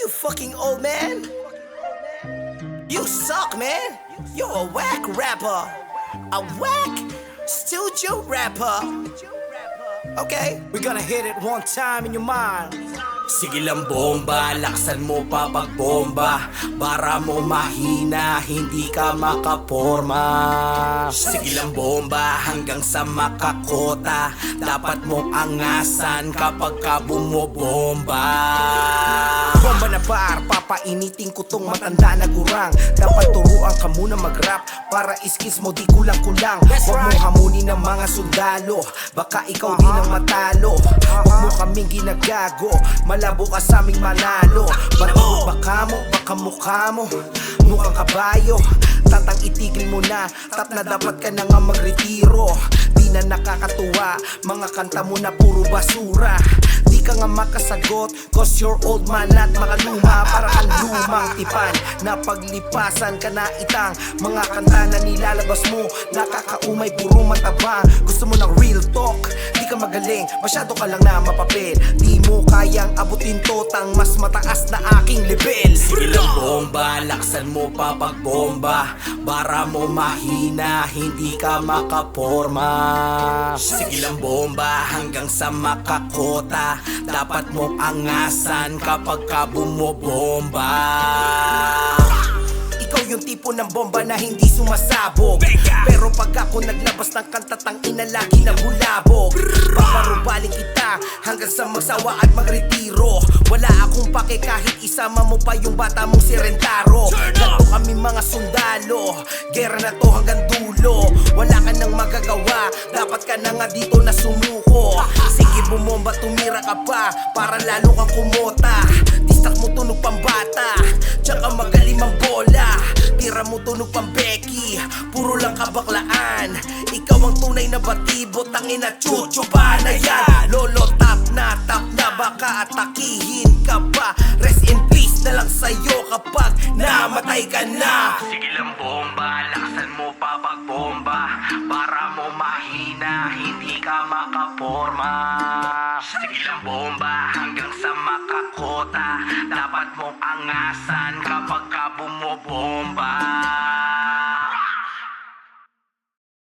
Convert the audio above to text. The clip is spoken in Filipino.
You fucking old man. You suck, man. You're a whack rapper. A whack studio rapper. Okay, we're gonna hit it one time in your mind. Sige lang bomba, laksan mo pa pagbomba. Para mo mahina, hindi ka makaporma. Sige lang bomba, hanggang sa makakota. Dapat mong angasan kapag ka bumobomba. Bomba na bar, papainitin ko tong matanda na gurang. Dapat turuan ka muna mag-rap para iskis mo di kulang-kulang. Huwag mo hamunin ng mga sundalo, baka ikaw din ang matalo. Huwag mo kaming ginagago, malabo ka sa aming manalo. Bato baka mukha mo mukhang kabayo. Tatang itigil mo na, tap na dapat ka na nga magretiro. Di na nakakatuwa, mga kanta mo na puro basura. Di ka nga makasagot, cause you're old man at makaluma. Para kang lumang tipan, na paglipasan ka na itang. Mga kanta na nilalabas mo, nakakaumay puro matabang. Gusto mo ng real talk, di ka magaling, masyado ka lang na mapapel. Di mo kayang abutin totang mas mataas na aking level. Sige lang bomba, laksan mo pa pagbomba. Para mo mahina, hindi ka makaporma. Sige lang bomba, hanggang sa makakota. Dapat mong angasan kapag ka bumobomba. Ikaw yung tipo ng bomba na hindi sumasabog. Pero pag ako naglabas ng kanta, tangina lagi na bulabog. Paparubaling kita hanggang sa magsawa at magretiro. Wala akong pake kahit isama mo pa yung bata mong si Rentaro. Ganto kami mga sundalo, gera na to hanggang dulo. Wala ka nang magagawa, dapat ka na nga dito na sumuko. Sige bumomba, tumira ka pa para lalo kang kumota. Distak mo tunog pang bata, tsaka magaling mang bola. Tira mo tunog pang Becky, puro lang kabaklaan. Ikaw ang tunay na batibo, tangina chucho ba na yan? Lolo tap na, baka atakihin ka pa. Rest in peace na lang sa'yo kapag namatay ka na. Sige lang bomba, laksan mo pa pagbomba. Para mo mahina, hindi ka makaporma. Sige lang bomba, hanggang sa makakota. Dapat mong angasan kapag ka bumobomba.